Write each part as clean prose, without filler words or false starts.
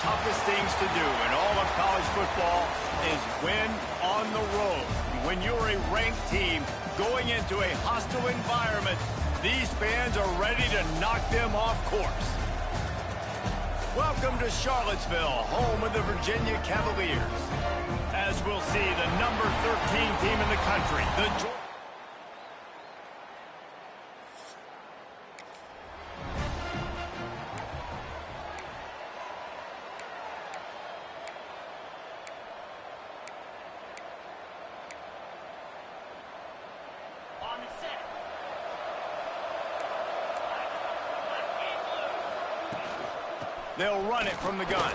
Toughest things to do in all of college football is win on the road. When you're a ranked team going into a hostile environment, these fans are ready to knock them off course. Welcome to Charlottesville, home of the Virginia Cavaliers. As we'll see, the number 13 team in the country, the They'll run it from the gun.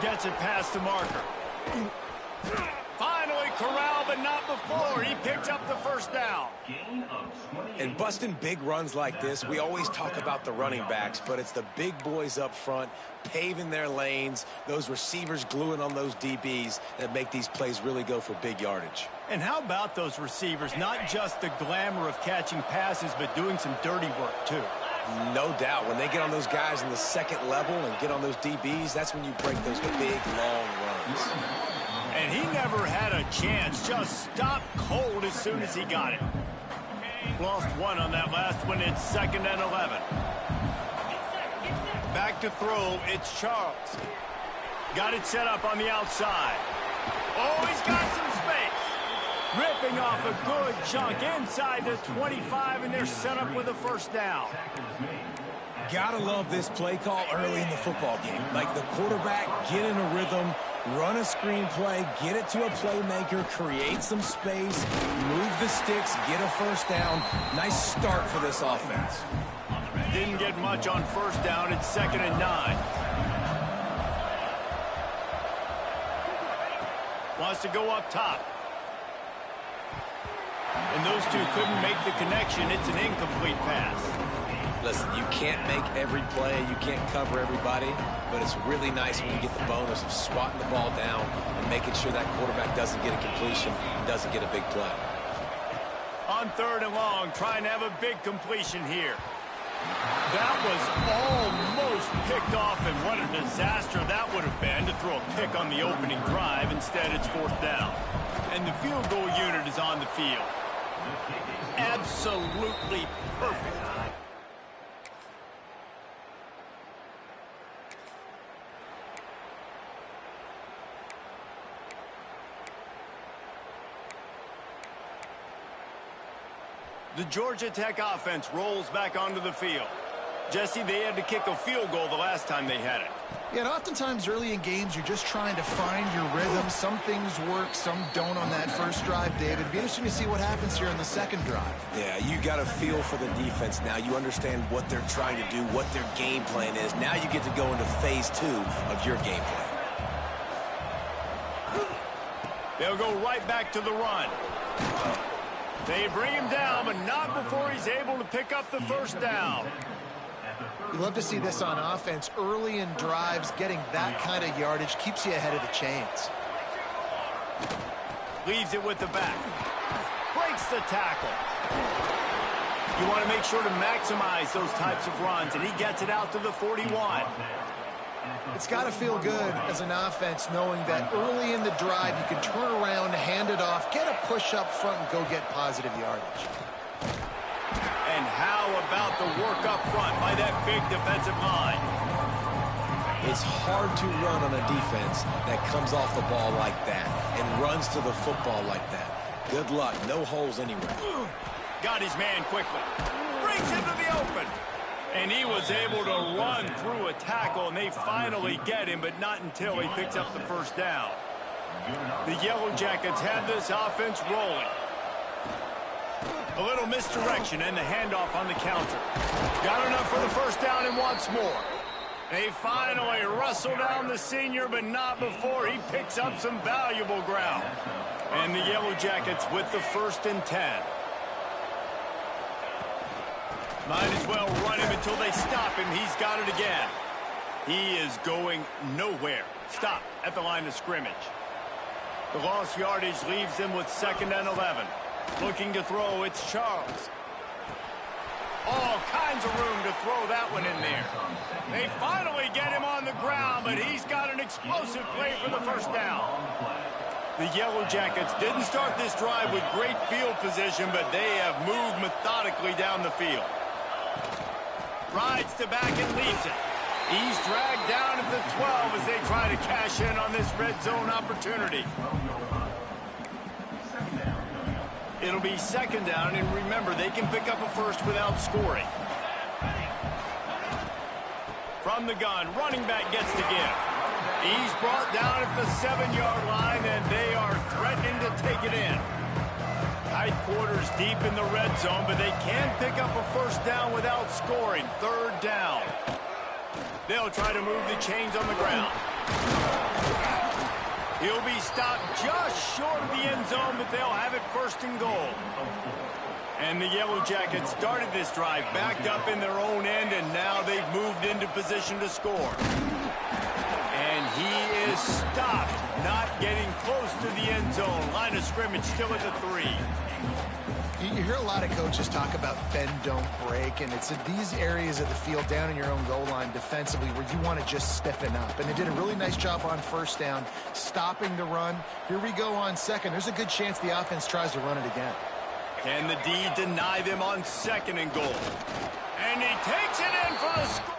Gets it past the marker. Finally corralled, but not before. He picks up the first down. And busting big runs like this, we always talk about the running backs, but it's the big boys up front paving their lanes, those receivers gluing on those DBs that make these plays really go for big yardage. And how about those receivers? Not just the glamour of catching passes, but doing some dirty work, too. No doubt. When they get on those guys in the second level and get on those DBs, that's when you break those big, long runs. And he never had a chance. Just stopped cold as soon as he got it. Lost one on that last one. It's 2nd and 11. Back to throw. It's Charles. Got it set up on the outside. Oh, he's got some space. Ripping off a good chunk inside the 25, and they're set up with a first down. Gotta love this play call early in the football game. Like the quarterback, get in a rhythm, run a screen play, get it to a playmaker, create some space, move the sticks, get a first down. Nice start for this offense. Didn't get much on first down. It's 2nd and 9. Wants to go up top. And those two couldn't make the connection. It's an incomplete pass. Listen, you can't make every play, you can't cover everybody, but it's really nice when you get the bonus of swatting the ball down and making sure that quarterback doesn't get a completion and doesn't get a big play. On 3rd and long, trying to have a big completion here. That was almost picked off, and what a disaster that would have been to throw a pick on the opening drive. Instead, it's 4th down. And the field goal unit is on the field. Absolutely perfect. The Georgia Tech offense rolls back onto the field. Jesse, they had to kick a field goal the last time they had it. Yeah, and oftentimes early in games, you're just trying to find your rhythm. Some things work, some don't on that first drive, David. It'd be interesting to see what happens here in the second drive. Yeah, you got a feel for the defense now. You understand what they're trying to do, what their game plan is. Now you get to go into phase 2 of your game plan. They'll go right back to the run. They bring him down, but not before he's able to pick up the first down. You love to see this on offense. Early in drives, getting that kind of yardage keeps you ahead of the chains. Leaves it with the back. Breaks the tackle. You want to make sure to maximize those types of runs, and he gets it out to the 41. It's got to feel good as an offense knowing that early in the drive you can turn around, hand it off, get a push up front, and go get positive yardage. And how about the work up front by that big defensive line? It's hard to run on a defense that comes off the ball like that and runs to the football like that. Good luck. No holes anywhere. Got his man quickly. Brings him to the open. And he was able to run through a tackle, and they finally get him, but not until he picks up the first down. The Yellow Jackets had this offense rolling. A little misdirection and the handoff on the counter. Got enough for the first down and wants more. They finally wrestle down the senior, but not before he picks up some valuable ground. And the Yellow Jackets with the 1st and 10. Might as well run him until they stop him. He's got it again. He is going nowhere. Stop at the line of scrimmage. The lost yardage leaves them with 2nd and 11. Looking to throw, it's Charles. All kinds of room to throw that one in there. They finally get him on the ground, but he's got an explosive play for the first down. The Yellow Jackets didn't start this drive with great field position, but they have moved methodically down the field. Rides to back and leaves it. He's dragged down at the 12 as they try to cash in on this red zone opportunity. It'll be second down, and remember, they can pick up a first without scoring. From the gun, running back gets the give. He's brought down at the 7-yard line, and they are threatening to take it in. Tight quarters deep in the red zone, but they can pick up a first down without scoring. Third down. They'll try to move the chains on the ground. He'll be stopped just short of the end zone, but they'll have it first and goal. And the Yellow Jackets started this drive backed up in their own end, and now they've moved into position to score. And he is stopped, not getting close to the end zone. Line of scrimmage still at the 3. You hear a lot of coaches talk about bend, don't break, and it's in these areas of the field down in your own goal line defensively where you want to just stiffen up. And they did a really nice job on first down, stopping the run. Here we go on second. There's a good chance the offense tries to run it again. Can the D deny them on second and goal? And he takes it in for the score.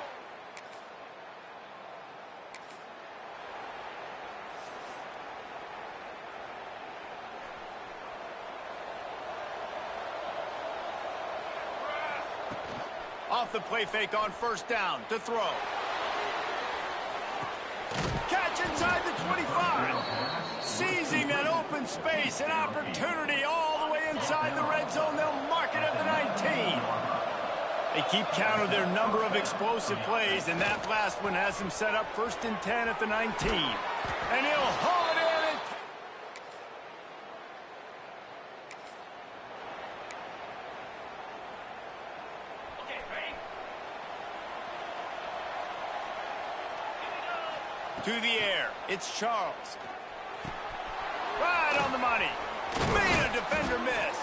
Off the play fake on first down to throw. Catch inside the 25. Seizing that open space, an opportunity all the way inside the red zone. They'll mark it at the 19. They keep count of their number of explosive plays, and that last one has them set up first and 10 at the 19. And he'll haul it in. To the air, it's Charles. Right on the money. Made a defender miss.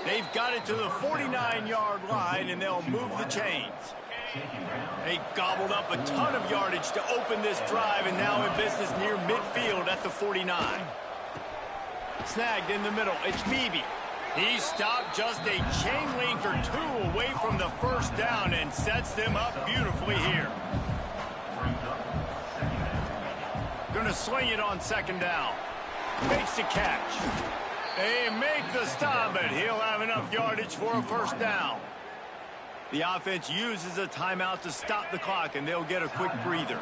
They've got it to the 49-yard line, and they'll move the chains. They gobbled up a ton of yardage to open this drive, and now in business near midfield at the 49. Snagged in the middle, it's Beebe. He stopped just a chain link or two away from the first down and sets them up beautifully here. Gonna swing it on second down. Makes the catch. They make the stop, but he'll have enough yardage for a first down. The offense uses a timeout to stop the clock, and they'll get a quick breather.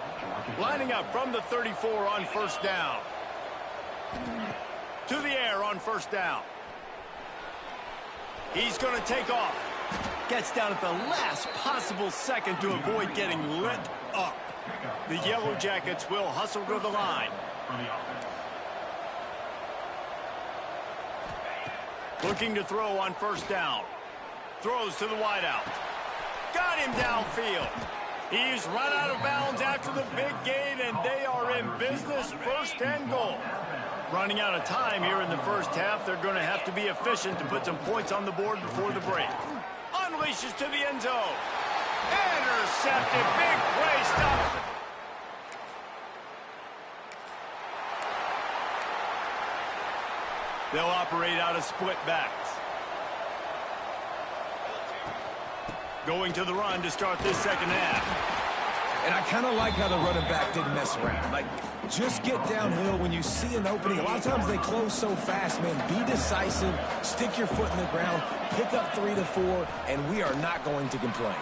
Lining up from the 34 on first down. To the air on first down. He's gonna take off. Gets down at the last possible second to avoid getting lit up. The Yellow Jackets will hustle to the line. Looking to throw on first down. Throws to the wideout. Got him downfield. He's run out of bounds after the big gain, and they are in business, first and goal. Running out of time here in the first half. They're going to have to be efficient to put some points on the board before the break. Unleashes to the end zone. Intercepted. Big play. Stops. They'll operate out of split backs. Going to the run to start this second half. And I kind of like how the running back didn't mess around. Like, just get downhill when you see an opening. A lot of times they close so fast, man. Be decisive, stick your foot in the ground, pick up 3 to 4, and we are not going to complain.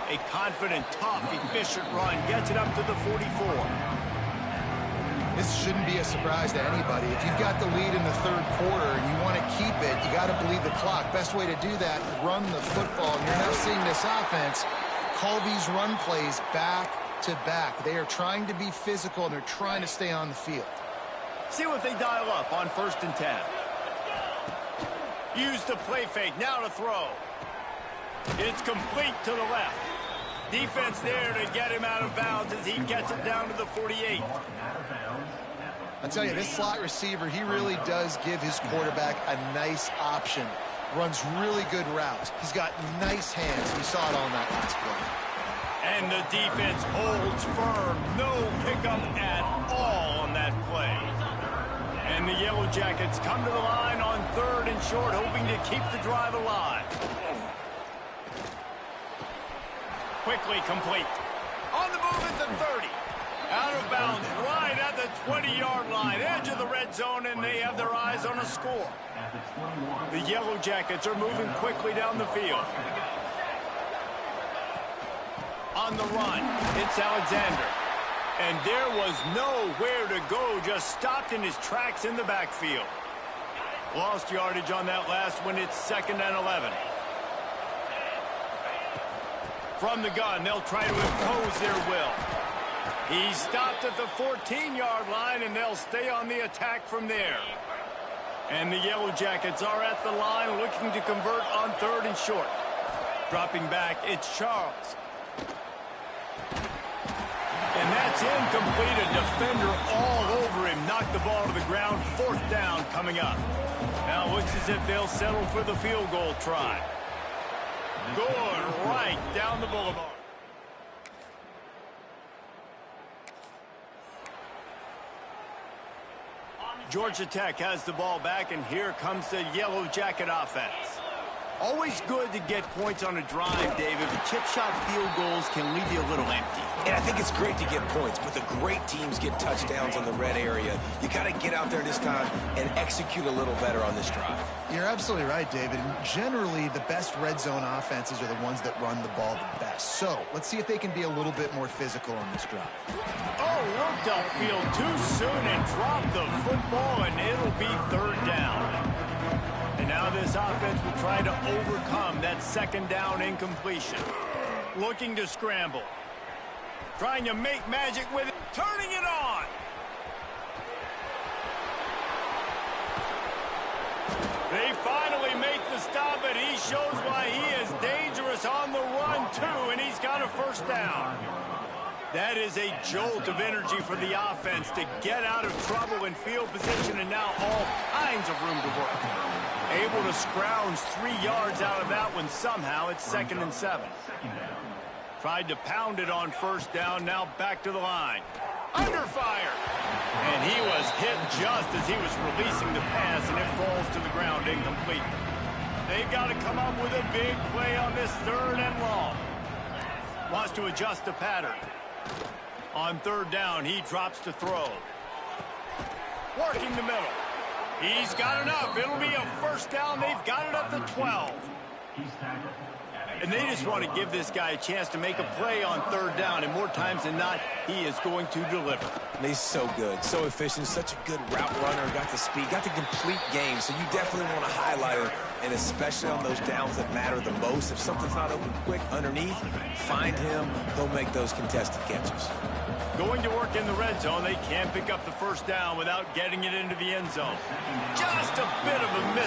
A confident, tough, efficient run gets it up to the 44. This shouldn't be a surprise to anybody. If you've got the lead in the third quarter and you want to keep it, you got to bleed the clock. Best way to do that, run the football. And you're now seeing this offense call these run plays back to back. They are trying to be physical, and they're trying to stay on the field. See what they dial up on first and 10. Use the play fake, now to throw. It's complete to the left. Defense there to get him out of bounds as he gets it down to the 48. I'll tell you, this slot receiver, he really does give his quarterback a nice option. runs really good routes. He's got nice hands. We saw it on that last play. And the defense holds firm. No pickup at all on that play. And the Yellow Jackets come to the line on 3rd and short, hoping to keep the drive alive. Quickly complete. On the move at the 30. Out of bounds, right at the 20-yard line, edge of the red zone, and they have their eyes on a score. The Yellow Jackets are moving quickly down the field. On the run, it's Alexander. And there was nowhere to go, just stopped in his tracks in the backfield. Lost yardage on that last one. It's 2nd and 11. From the gun, they'll try to impose their will. He stopped at the 14-yard line, and they'll stay on the attack from there. And the Yellow Jackets are at the line looking to convert on 3rd and short. Dropping back, it's Charles. And that's incomplete. A defender all over him. Knocked the ball to the ground. 4th down coming up. Now it looks as if they'll settle for the field goal try. Going right down the boulevard. Georgia Tech has the ball back, and here comes the Yellow Jacket offense. Always good to get points on a drive, David, but chip shot field goals can leave you a little empty. And I think it's great to get points, but the great teams get touchdowns on the red area. You got to get out there this time and execute a little better on this drive. You're absolutely right, David. Generally, the best red zone offenses are the ones that run the ball the best. So let's see if they can be a little bit more physical on this drive. Oh, looked upfield too soon and dropped the football, and it'll be 3rd down. And now this offense will try to overcome that 2nd down incompletion. Looking to scramble. Trying to make magic with it. Turning it on. They finally make the stop, and he shows why he is dangerous on the run, too, and he's got a 1st down. That is a jolt of energy for the offense to get out of trouble in field position, and now all kinds of room to work. Able to scrounge 3 yards out of that one somehow. It's 2nd and 7. Tried to pound it on 1st down, now back to the line. Under fire. And he was hit just as he was releasing the pass, and it falls to the ground incomplete. They've got to come up with a big play on this 3rd and long. Wants to adjust the pattern. On 3rd down, he drops to throw. Working the middle. He's got enough. It'll be a 1st down. They've got it at the 12. And they just want to give this guy a chance to make a play on 3rd down. And more times than not, he is going to deliver. And he's so good, so efficient, such a good route runner, got the speed, got the complete game. So you definitely want to highlight him, and especially on those downs that matter the most. If something's not open quick underneath, find him. He'll make those contested catches. Going to work in the red zone. They can't pick up the 1st down without getting it into the end zone. Just a bit of a miss.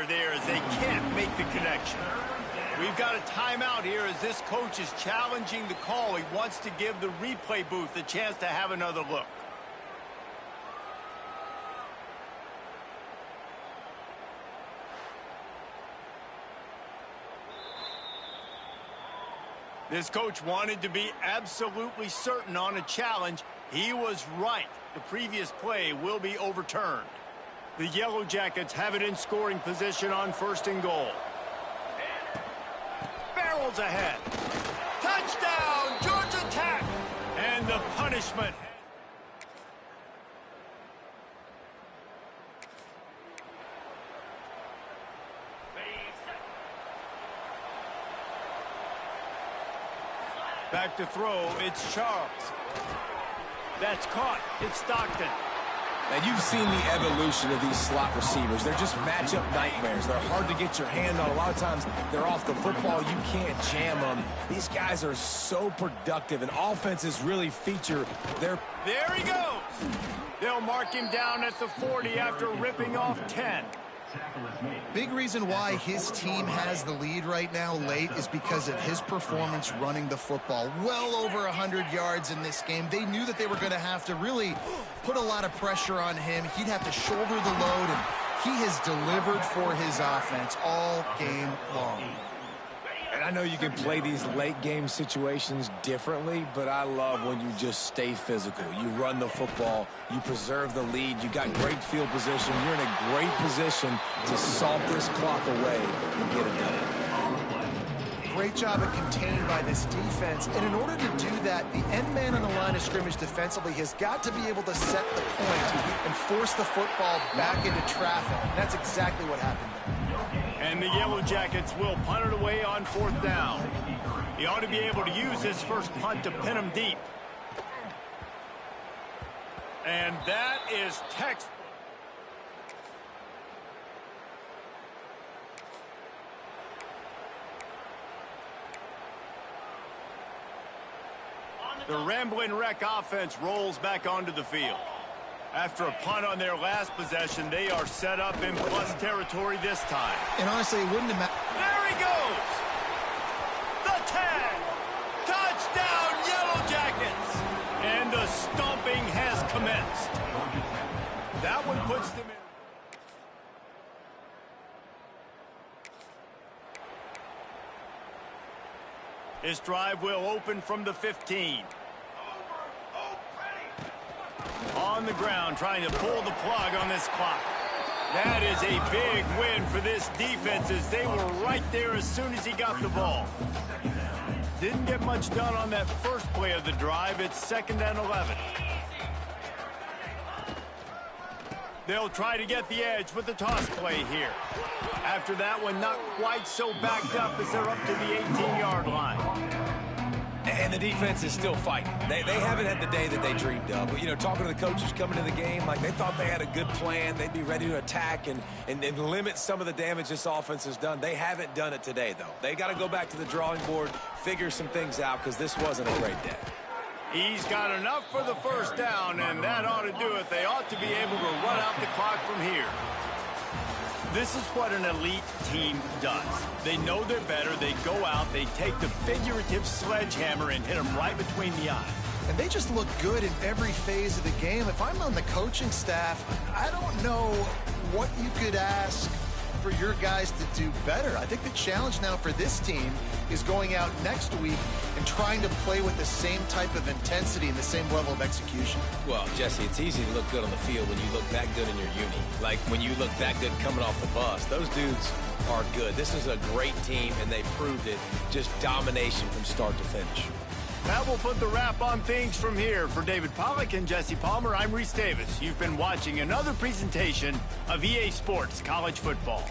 There as they can't make the connection. We've got a timeout here as this coach is challenging the call. He wants to give the replay booth a chance to have another look. This coach wanted to be absolutely certain on a challenge. He was right. The previous play will be overturned. The Yellow Jackets have it in scoring position on 1st and goal. Barrels ahead. Touchdown, Georgia Tech! And the punishment. Back to throw, it's Charles. That's caught, it's Stockton. Now, you've seen the evolution of these slot receivers. They're just matchup nightmares. They're hard to get your hand on. A lot of times, they're off the football. You can't jam them. These guys are so productive, and offenses really feature their... There he goes! They'll mark him down at the 40 after ripping off 10. Big reason why his team has the lead right now late is because of his performance running the football. Well over 100 yards in this game. They knew that they were going to have to really put a lot of pressure on him. He'd have to shoulder the load, and He has delivered for his offense all game long. And I know you can play these late game situations differently, but I love when you just stay physical. You run the football, you preserve the lead, you got great field position, you're in a great position to salt this clock away and get it done. Great job at containing by this defense. And in order to do that, the end man on the line of scrimmage defensively has got to be able to set the point and force the football back into traffic. And that's exactly what happened there. And the Yellow Jackets will punt it away on 4th down. He ought to be able to use his first punt to pin him deep. And that is textbook. The Ramblin' Wreck offense rolls back onto the field. After a punt on their last possession, they are set up in plus territory this time. And honestly, it wouldn't have mattered. There he goes! The tag! Touchdown, Yellow Jackets! And the stomping has commenced. That one puts them in. This drive will open from the 15. On the ground, trying to pull the plug on this clock. That is a big win for this defense as they were right there as soon as he got the ball. Didn't get much done on that first play of the drive. It's 2nd and 11. They'll try to get the edge with the toss play here. After that one, not quite so backed up as they're up to the 18-yard line. And the defense is still fighting. They haven't had the day that they dreamed of. But, you know, talking to the coaches coming to the game, like they thought they had a good plan. They'd be ready to attack and limit some of the damage this offense has done. They haven't done it today, though. They got to go back to the drawing board, figure some things out, because this wasn't a great day. He's got enough for the first down, and that ought to do it. They ought to be able to run out the clock from here. This is what an elite team does. They know they're better. They go out. They take the figurative sledgehammer and hit them right between the eyes. And they just look good in every phase of the game. If I'm on the coaching staff, I don't know what you could ask for your guys to do better. I think the challenge now for this team is going out next week and trying to play with the same type of intensity and the same level of execution. Well, Jesse, it's easy to look good on the field when you look that good in your uni. Like when you look that good coming off the bus. Those dudes are good. This is a great team, and they proved it. Just domination from start to finish. That will put the wrap on things from here. For David Pollack and Jesse Palmer, I'm Reese Davis. You've been watching another presentation of EA Sports College Football.